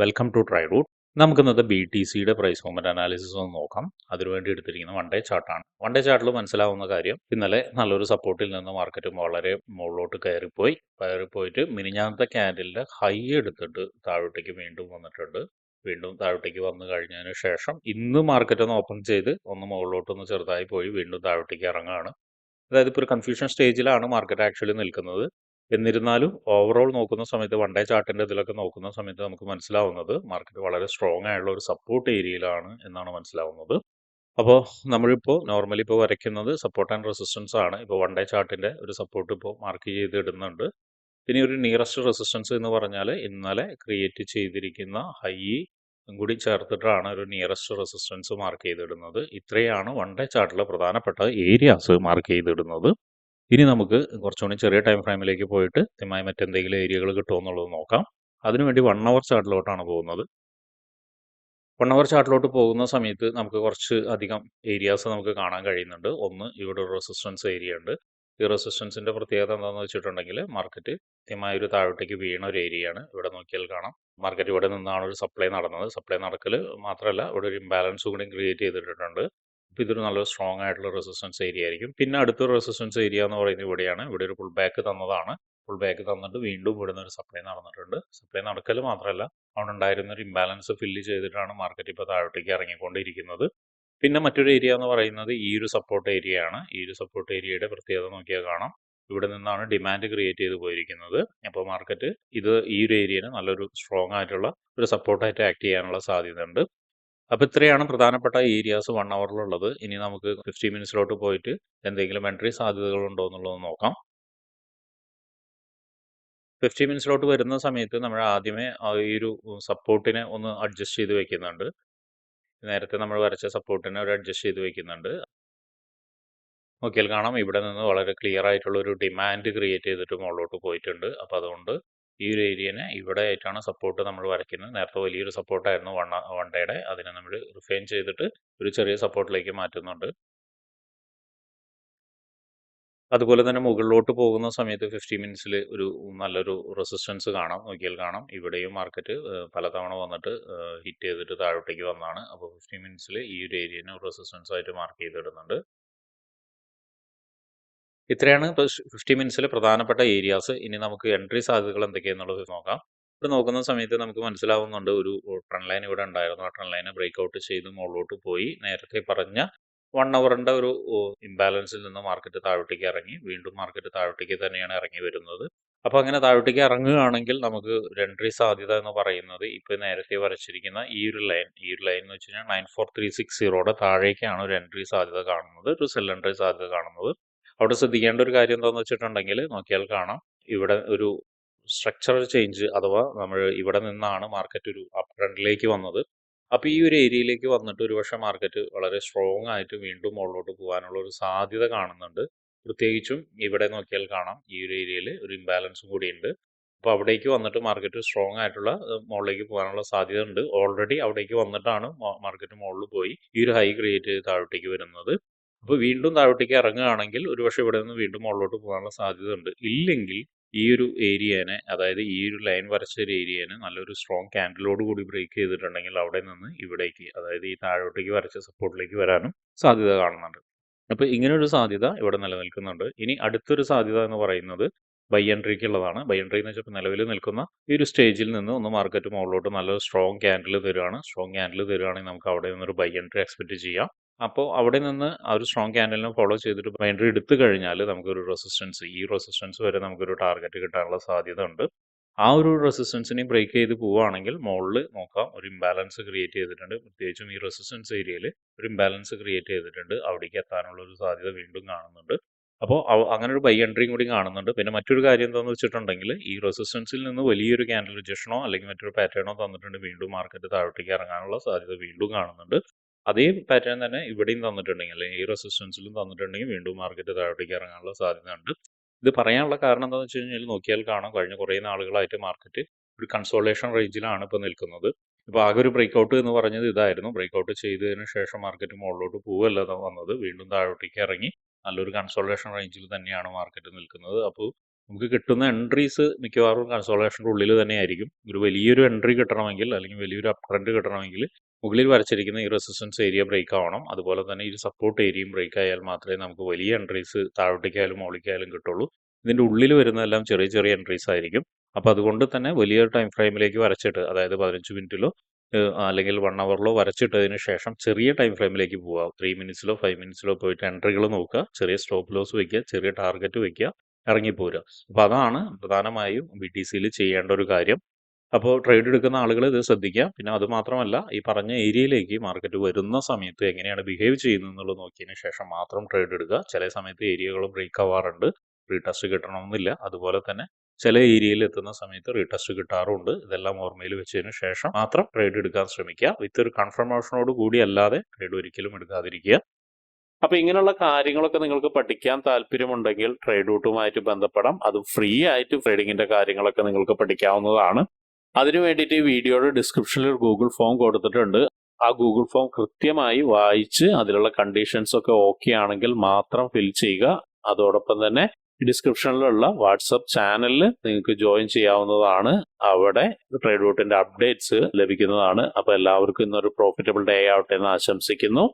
Welcome to ട്രൈറൂട്ട്. നമുക്കിന്നത്തെ ബി ടി സിയുടെ പ്രൈസ് മൂവ്മെന്റ് അനാലിസിസ് ഒന്ന് നോക്കാം. അതിനുവേണ്ടി എടുത്തിരിക്കുന്ന വൺ ഡേ ചാർട്ടാണ്. വൺ ഡേ ചാർട്ടിൽ മനസ്സിലാവുന്ന കാര്യം, ഇന്നലെ നല്ലൊരു സപ്പോർട്ടിൽ നിന്ന് മാർക്കറ്റ് വളരെ മുകളിലോട്ട് കയറിപ്പോയിട്ട് മിനിഞ്ഞാന്നത്തെ ക്യാൻഡലിന്റെ ഹൈ എടുത്തിട്ട് താഴോട്ടേക്ക് വീണ്ടും വന്നിട്ടുണ്ട്. വീണ്ടും താഴോട്ടേക്ക് വന്നു കഴിഞ്ഞതിന് ശേഷം ഇന്ന് മാർക്കറ്റ് ഒന്ന് ഓപ്പൺ ചെയ്ത് ഒന്ന് മുകളിലോട്ടൊന്ന് ചെറുതായി പോയി വീണ്ടും താഴോട്ടേക്ക് ഇറങ്ങുകയാണ്. അതായത് ഇപ്പോൾ ഒരു കൺഫ്യൂഷൻ സ്റ്റേജിലാണ് മാർക്കറ്റ് ആക്ച്വലി നിൽക്കുന്നത്. എന്നിരുന്നാലും ഓവറോൾ നോക്കുന്ന സമയത്ത് വൺ ഡേ ചാർട്ടിന്റെ ഇതിലൊക്കെ നോക്കുന്ന സമയത്ത് നമുക്ക് മനസ്സിലാവുന്നത് മാർക്കറ്റ് വളരെ സ്ട്രോങ് ആയുള്ള ഒരു സപ്പോർട്ട് ഏരിയയിലാണ് എന്നാണ് മനസ്സിലാവുന്നത്. അപ്പോൾ നമ്മളിപ്പോൾ നോർമലി ഇപ്പോൾ വരയ്ക്കുന്നത് സപ്പോർട്ട് ആൻഡ് റെസിസ്റ്റൻസ് ആണ്. ഇപ്പോൾ വൺ ഡേ ചാർട്ടിന്റെ ഒരു സപ്പോർട്ട് ഇപ്പോൾ മാർക്ക് ചെയ്ത് ഇടുന്നുണ്ട്. ഇനി ഒരു നിയറസ്റ്റ് റെസിസ്റ്റൻസ് എന്ന് പറഞ്ഞാൽ ഇന്നലെ ക്രിയേറ്റ് ചെയ്തിരിക്കുന്ന ഹൈ കൂടി ചേർത്തിട്ടാണ് ഒരു നിയറസ്റ്റ് റെസിസ്റ്റൻസ് മാർക്ക് ചെയ്തിടുന്നത്. ഇത്രയാണ് വൺ ഡേ ചാർട്ടിലെ പ്രധാനപ്പെട്ട ഏരിയാസ് മാർക്ക് ചെയ്തിടുന്നത്. ഇനി നമുക്ക് കുറച്ചുകൂടി ചെറിയ ടൈം ഫ്രെയിമിലേക്ക് പോയിട്ട് കൃത്യമായി മറ്റെന്തെങ്കിലും ഏരിയകൾ കിട്ടുമോ എന്നുള്ളത് നോക്കാം. അതിനുവേണ്ടി 1 അവർ ചാർട്ടിലോട്ടാണ് പോകുന്നത്. 1 അവർ ചാർട്ടിലോട്ട് പോകുന്ന സമയത്ത് നമുക്ക് കുറച്ച് അധികം ഏരിയാസ് നമുക്ക് കാണാൻ കഴിയുന്നുണ്ട്. ഒന്ന്, ഇവിടെ ഒരു റെസിസ്റ്റൻസ് ഏരിയ ഉണ്ട്. ഈ റെസിസ്റ്റൻസിന്റെ പ്രത്യേകത എന്താണെന്ന് വെച്ചിട്ടുണ്ടെങ്കിൽ മാർക്കറ്റ് കൃത്യമായ ഒരു താഴോട്ടേക്ക് വീണ ഒരു ഏരിയയാണ്. ഇവിടെ നോക്കിയാൽ കാണാം മാർക്കറ്റ് ഇവിടെ നിന്നാണ് ഒരു സപ്ലൈ നടന്നത്. സപ്ലൈ നടക്കൽ മാത്രമല്ല, ഇവിടെ ഒരു ഇംബാലൻസ് കൂടി ക്രിയേറ്റ് ചെയ്തിട്ടുണ്ട്. അപ്പോൾ ഇതൊരു നല്ല സ്ട്രോങ് ആയിട്ടുള്ള റെസിസ്റ്റൻസ് ഏരിയ ആയിരിക്കും. പിന്നെ അടുത്തൊരു റെസിസ്റ്റൻസ് ഏരിയ എന്ന് പറയുന്നത് ഇവിടെയാണ്. ഇവിടെ ഒരു പുൾ ബാക്ക് തന്നതാണ്. പുൾ ബാക്ക് തന്നിട്ട് വീണ്ടും ഇവിടുന്ന് ഒരു സപ്ലൈ നടന്നിട്ടുണ്ട്. സപ്ലൈ നടക്കൽ മാത്രമല്ല, അവിടെ ഉണ്ടായിരുന്ന ഒരു ഇംബാലൻസ് ഫില്ല് ചെയ്തിട്ടാണ് മാർക്കറ്റ് ഇപ്പോൾ താഴോട്ടേക്ക് ഇറങ്ങിക്കൊണ്ടിരിക്കുന്നത്. പിന്നെ മറ്റൊരു ഏരിയ എന്ന് പറയുന്നത് ഈ ഒരു സപ്പോർട്ട് ഏരിയ ആണ്. ഈ ഒരു സപ്പോർട്ട് ഏരിയയുടെ പ്രത്യേകത നോക്കിയാൽ കാണാം, ഇവിടെ നിന്നാണ് ഡിമാൻഡ് ക്രിയേറ്റ് ചെയ്ത് പോയിരിക്കുന്നത്. അപ്പോൾ മാർക്കറ്റ് ഈ ഒരു ഏരിയന് നല്ലൊരു സ്ട്രോങ് ആയിട്ടുള്ള ഒരു സപ്പോർട്ടായിട്ട് ആക്ട് ചെയ്യാനുള്ള സാധ്യതയുണ്ട്. അപ്പോൾ ഇത്രയാണ് പ്രധാനപ്പെട്ട ഏരിയാസ് 1 അവറിലുള്ളത്. ഇനി നമുക്ക് 50 മിനിറ്റ്സിലോട്ട് പോയിട്ട് എന്തെങ്കിലും എൻട്രി സാധ്യതകൾ ഉണ്ടോ എന്നുള്ളത് നോക്കാം. 50 മിനിറ്റ്സിലോട്ട് വരുന്ന സമയത്ത് നമ്മൾ ആദ്യമേ ഈ ഒരു സപ്പോർട്ടിനെ ഒന്ന് അഡ്ജസ്റ്റ് ചെയ്ത് വെക്കുന്നുണ്ട്. നേരത്തെ നമ്മൾ വരച്ച സപ്പോർട്ടിനെ ഒരു അഡ്ജസ്റ്റ് ചെയ്ത് വെക്കുന്നുണ്ട്. നോക്കിയാൽ കാണാം, ഇവിടെ നിന്ന് വളരെ ക്ലിയർ ആയിട്ടുള്ള ഒരു ഡിമാൻഡ് ക്രിയേറ്റ് ചെയ്തിട്ട് മുകളിലോട്ട് പോയിട്ടുണ്ട്. അപ്പോൾ അതുകൊണ്ട് ഈ ഒരു ഏരിയനെ ഇവിടെ ആയിട്ടാണ് സപ്പോർട്ട് നമ്മൾ വരയ്ക്കുന്നത്. നേരത്തെ വലിയൊരു സപ്പോർട്ടായിരുന്നു വൺ ഡേയുടെ. അതിനെ നമ്മൾ റിഫൈൻ ചെയ്തിട്ട് ഒരു ചെറിയ സപ്പോർട്ടിലേക്ക് മാറ്റുന്നുണ്ട്. അതുപോലെ തന്നെ മുകളിലോട്ട് പോകുന്ന സമയത്ത് 50 മിനിറ്റ്സിൽ ഒരു നല്ലൊരു റെസിസ്റ്റൻസ് കാണാം. നോക്കിയാൽ കാണാം, ഇവിടെയും മാർക്കറ്റ് പലതവണ വന്നിട്ട് ഹിറ്റ് ചെയ്തിട്ട് താഴോട്ടേക്ക് വന്നതാണ്. അപ്പോൾ 50 മിനിറ്റ്സിൽ ഈ ഒരു ഏരിയനെ റെസിസ്റ്റൻസ് ആയിട്ട് മാർക്ക് ചെയ്തിടുന്നുണ്ട്. ഇത്രയാണ് ഇപ്പോൾ 50 മിനിറ്റ്സിലെ പ്രധാനപ്പെട്ട ഏരിയാസ്. ഇനി നമുക്ക് എൻട്രി സാധ്യതകൾ എന്തൊക്കെയാണെന്നുള്ളത് നോക്കാം. ഇവിടെ നോക്കുന്ന സമയത്ത് നമുക്ക് മനസ്സിലാവുന്നുണ്ട്, ഒരു ട്രെൻഡ് ലൈൻ ഇവിടെ ഉണ്ടായിരുന്നു. ആ ട്രെൻഡ് ലൈനെ ബ്രേക്ക് ഔട്ട് ചെയ്ത് മുകളിലോട്ട് പോയി നേരത്തെ പറഞ്ഞ 1 അവറിന്റെ ഒരു ഇംബാലൻസിൽ നിന്ന് മാർക്കറ്റ് താഴോട്ടേക്ക് ഇറങ്ങി. വീണ്ടും മാർക്കറ്റ് താഴോട്ടേക്ക് തന്നെയാണ് ഇറങ്ങി വരുന്നത്. അപ്പോൾ അങ്ങനെ താഴോട്ടേക്ക് ഇറങ്ങുകയാണെങ്കിൽ നമുക്ക് ഒരു എൻട്രി സാധ്യത എന്ന് പറയുന്നത് ഇപ്പോൾ നേരത്തെ വരച്ചിരിക്കുന്ന ഈ ഒരു ലൈൻ എന്ന് വെച്ച് കഴിഞ്ഞാൽ 94360 താഴേക്കാണ് ഒരു എൻട്രി സാധ്യത കാണുന്നത്, ഒരു സെൽ എൻട്രി സാധ്യത കാണുന്നത്. അവിടെ ശ്രദ്ധിക്കേണ്ട ഒരു കാര്യം എന്താണെന്ന് വെച്ചിട്ടുണ്ടെങ്കിൽ നോക്കിയാൽ കാണാം, ഇവിടെ ഒരു സ്ട്രക്ചറൽ ചേഞ്ച്, അഥവാ നമ്മൾ ഇവിടെ നിന്നാണ് മാർക്കറ്റ് ഒരു അപ്പ് ട്രെൻഡിലേക്ക് വന്നത്. അപ്പോൾ ഈ ഒരു ഏരിയയിലേക്ക് വന്നിട്ട് ഒരുപക്ഷെ മാർക്കറ്റ് വളരെ സ്ട്രോങ് ആയിട്ട് വീണ്ടും മുകളിലോട്ട് പോകാനുള്ള ഒരു സാധ്യത കാണുന്നുണ്ട്. പ്രത്യേകിച്ചും ഇവിടെ നോക്കിയാൽ കാണാം, ഈ ഒരു ഏരിയയിൽ ഒരു ഇംബാലൻസും കൂടിയുണ്ട്. അപ്പോൾ അവിടേക്ക് വന്നിട്ട് മാർക്കറ്റ് സ്ട്രോങ് ആയിട്ടുള്ള മുകളിലേക്ക് പോകാനുള്ള സാധ്യത ഉണ്ട്. ഓൾറെഡി അവിടേക്ക് വന്നിട്ടാണ് മാർക്കറ്റ് മുകളിൽ പോയി ഈ ഒരു ഹൈ ക്രിയേറ്റ് ചെയ്ത് താഴോട്ടേക്ക് വരുന്നത്. അപ്പോൾ വീണ്ടും താഴോട്ടേക്ക് ഇറങ്ങുകയാണെങ്കിൽ ഒരുപക്ഷെ ഇവിടെ നിന്ന് വീണ്ടും മുകളിലോട്ട് പോകാനുള്ള സാധ്യത ഉണ്ട്. ഇല്ലെങ്കിൽ ഈ ഒരു ഏരിയനെ, അതായത് ഈ ഒരു ലൈൻ വരച്ച ഒരു ഏരിയനെ നല്ലൊരു സ്ട്രോങ് ക്യാൻഡിലോട് കൂടി ബ്രേക്ക് ചെയ്തിട്ടുണ്ടെങ്കിൽ അവിടെ നിന്ന് ഇവിടേക്ക്, അതായത് ഈ താഴോട്ടേക്ക് വരച്ച സപ്പോർട്ടിലേക്ക് വരാനും സാധ്യത കാണുന്നുണ്ട്. അപ്പോൾ ഇങ്ങനെ ഒരു സാധ്യത ഇവിടെ നിലനിൽക്കുന്നുണ്ട്. ഇനി അടുത്തൊരു സാധ്യത എന്ന് പറയുന്നത് ബൈ എൻട്രിക്കുള്ളതാണ്. ബൈ എൻട്രി എന്ന് വെച്ചാൽ നിലവിൽ നിൽക്കുന്ന ഈ ഒരു സ്റ്റേജിൽ നിന്ന് ഒന്ന് മാർക്കറ്റ് മുകളിലോട്ട് നല്ലൊരു സ്ട്രോങ് ക്യാൻഡിൽ തരുവാണ്. സ്ട്രോങ് ക്യാൻഡിൽ തരുവാണെങ്കിൽ നമുക്ക് അവിടെ നിന്നൊരു ബൈ എൻട്രി എക്സ്പെക്ട് ചെയ്യാം. അപ്പോൾ അവിടെ നിന്ന് ആ ഒരു സ്ട്രോങ് ക്യാൻഡലിനെ ഫോളോ ചെയ്തിട്ട് ബൈ എൻട്രി എടുത്തു കഴിഞ്ഞാൽ നമുക്കൊരു റെസിസ്റ്റൻസ്, ഈ റെസിസ്റ്റൻസ് വരെ നമുക്കൊരു ടാർഗറ്റ് കിട്ടാനുള്ള സാധ്യത ഉണ്ട്. ആ ഒരു റെസിസ്റ്റൻസിനെ ബ്രേക്ക് ചെയ്ത് പോവുകയാണെങ്കിൽ മുകളിൽ നോക്കാം, ഒരു ഇംബാലൻസ് ക്രിയേറ്റ് ചെയ്തിട്ടുണ്ട്. പ്രത്യേകിച്ചും ഈ റെസിസ്റ്റൻസ് ഏരിയയിൽ ഒരു ഇംബാലൻസ് ക്രിയേറ്റ് ചെയ്തിട്ടുണ്ട്. അവിടേക്ക് എത്താനുള്ള ഒരു സാധ്യത വീണ്ടും കാണുന്നുണ്ട്. അപ്പോൾ അങ്ങനെ ഒരു ബൈ എൻട്രിയും കൂടി കാണുന്നുണ്ട്. പിന്നെ മറ്റൊരു കാര്യം എന്താണെന്ന് വെച്ചിട്ടുണ്ടെങ്കിൽ ഈ റെസിസ്റ്റൻസിൽ നിന്ന് വലിയൊരു ക്യാൻഡൽ റിജക്ഷനോ അല്ലെങ്കിൽ മറ്റൊരു പാറ്റേണോ തന്നിട്ടുണ്ട്, വീണ്ടും മാർക്കറ്റ് താഴോട്ടേക്ക് ഇറങ്ങാനുള്ള സാധ്യത വീണ്ടും കാണുന്നുണ്ട്. അതേ പാറ്റേൺ തന്നെ ഇവിടെയും തന്നിട്ടുണ്ടെങ്കിൽ, അല്ലെങ്കിൽ ഈ റെസിസ്റ്റൻസിലും തന്നിട്ടുണ്ടെങ്കിൽ വീണ്ടും മാർക്കറ്റ് താഴോട്ടേക്ക് ഇറങ്ങാനുള്ള സാധ്യത ഉണ്ട്. ഇത് പറയാനുള്ള കാരണം എന്താണെന്ന് വെച്ച് കഴിഞ്ഞാൽ നോക്കിയാൽ കാണാം, കഴിഞ്ഞ കുറേ നാളുകളായിട്ട് മാർക്കറ്റ് ഒരു കൺസോളേഷൻ റേഞ്ചിലാണ് ഇപ്പോൾ നിൽക്കുന്നത്. ഇപ്പോൾ ആകെ ഒരു ബ്രേക്ക് ഔട്ട് എന്ന് പറഞ്ഞത് ഇതായിരുന്നു. ബ്രേക്ക് ഔട്ട് ചെയ്തതിന് ശേഷം മാർക്കറ്റ് മുകളിലോട്ട് പോവുകയല്ല വന്നത്, വീണ്ടും താഴോട്ടേക്ക് ഇറങ്ങി നല്ലൊരു കൺസോളേഷൻ റേഞ്ചിൽ തന്നെയാണ് മാർക്കറ്റ് നിൽക്കുന്നത്. അപ്പോൾ നമുക്ക് കിട്ടുന്ന എൻട്രീസ് മിക്കവാറും കൺസോളേഷൻ്റെ ഉള്ളിൽ തന്നെയായിരിക്കും. ഒരു വലിയൊരു എൻട്രി കിട്ടണമെങ്കിൽ അല്ലെങ്കിൽ വലിയൊരു അപ് ട്രെൻഡ് കിട്ടണമെങ്കിൽ മുകളിൽ വരച്ചിരിക്കുന്ന ഈ റെസിസ്റ്റൻസ് ഏരിയ ബ്രേക്ക് ആവണം. അതുപോലെ തന്നെ ഈ സപ്പോർട്ട് ഏരിയയും ബ്രേക്ക് ആയാൽ മാത്രമേ നമുക്ക് വലിയ എൻട്രീസ് താഴോട്ടേക്കായാലും മുകളിലേക്കായാലും കിട്ടുള്ളൂ. ഇതിൻ്റെ ഉള്ളിൽ വരുന്നതെല്ലാം ചെറിയ ചെറിയ എൻട്രീസ് ആയിരിക്കും. അപ്പോൾ അതുകൊണ്ട് തന്നെ വലിയ ടൈം ഫ്രെയിമിലേക്ക് വരച്ചിട്ട്, അതായത് 15 മിനിറ്റിലോ അല്ലെങ്കിൽ 1 അവറിലോ വരച്ചിട്ടതിന് ശേഷം ചെറിയ ടൈം ഫ്രെയിമിലേക്ക് പോവുക. 3 മിനിറ്റ്സിലോ 5 മിനിറ്റ്സിലോ പോയിട്ട് എൻട്രികൾ നോക്കുക, ചെറിയ സ്റ്റോപ്പ് ലോസ് വയ്ക്കുക, ചെറിയ ടാർഗറ്റ് വയ്ക്കുക, ഇറങ്ങിപ്പോരുക. അപ്പോൾ അതാണ് പ്രധാനമായും BTCയിൽ ചെയ്യേണ്ട ഒരു കാര്യം. അപ്പോൾ ട്രേഡ് എടുക്കുന്ന ആളുകൾ ഇത് ശ്രദ്ധിക്കുക. പിന്നെ അതുമാത്രമല്ല, ഈ പറഞ്ഞ ഏരിയയിലേക്ക് മാർക്കറ്റ് വരുന്ന സമയത്ത് എങ്ങനെയാണ് ബിഹേവ് ചെയ്യുന്നത് എന്നുള്ളത് നോക്കിയതിന് ശേഷം മാത്രം ട്രേഡ് എടുക്കുക. ചില സമയത്ത് ഏരിയകൾ ബ്രേക്ക് ആവാറുണ്ട്, റീടെസ്റ്റ് കിട്ടണമെന്നില്ല. അതുപോലെ തന്നെ ചില ഏരിയയിൽ എത്തുന്ന സമയത്ത് റീടെസ്റ്റ് കിട്ടാറുണ്ട്. ഇതെല്ലാം ഓർമ്മയിൽ വെച്ചതിന് ശേഷം മാത്രം ട്രേഡ് എടുക്കാൻ ശ്രമിക്കുക. വിത്ത് ഒരു കൺഫർമേഷനോട് കൂടി അല്ലാതെ ട്രേഡ് ഒരിക്കലും എടുക്കാതിരിക്കുക. അപ്പൊ ഇങ്ങനെയുള്ള കാര്യങ്ങളൊക്കെ നിങ്ങൾക്ക് പഠിക്കാൻ താല്പര്യമുണ്ടെങ്കിൽ ട്രേഡ് റൂട്ടുമായിട്ട് ബന്ധപ്പെടാം. അത് ഫ്രീ ആയിട്ട് ട്രേഡിങ്ങിന്റെ കാര്യങ്ങളൊക്കെ നിങ്ങൾക്ക് പഠിക്കാവുന്നതാണ്. അതിനു വേണ്ടിയിട്ട് ഈ വീഡിയോയുടെ ഡിസ്ക്രിപ്ഷനിൽ ഒരു ഗൂഗിൾ ഫോം കൊടുത്തിട്ടുണ്ട്. ആ ഗൂഗിൾ ഫോം കൃത്യമായി വായിച്ച് അതിലുള്ള കണ്ടീഷൻസ് ഒക്കെ ഓക്കെ ആണെങ്കിൽ മാത്രം ഫിൽ ചെയ്യുക. അതോടൊപ്പം തന്നെ ഡിസ്ക്രിപ്ഷനിലുള്ള വാട്സപ്പ് ചാനലിൽ നിങ്ങൾക്ക് ജോയിൻ ചെയ്യാവുന്നതാണ്. അവിടെ ട്രേഡ് റൂട്ടിന്റെ അപ്ഡേറ്റ്സ് ലഭിക്കുന്നതാണ്. അപ്പൊ എല്ലാവർക്കും ഇന്നൊരു പ്രോഫിറ്റബിൾ ഡേ ആവട്ടെ എന്ന് ആശംസിക്കുന്നു.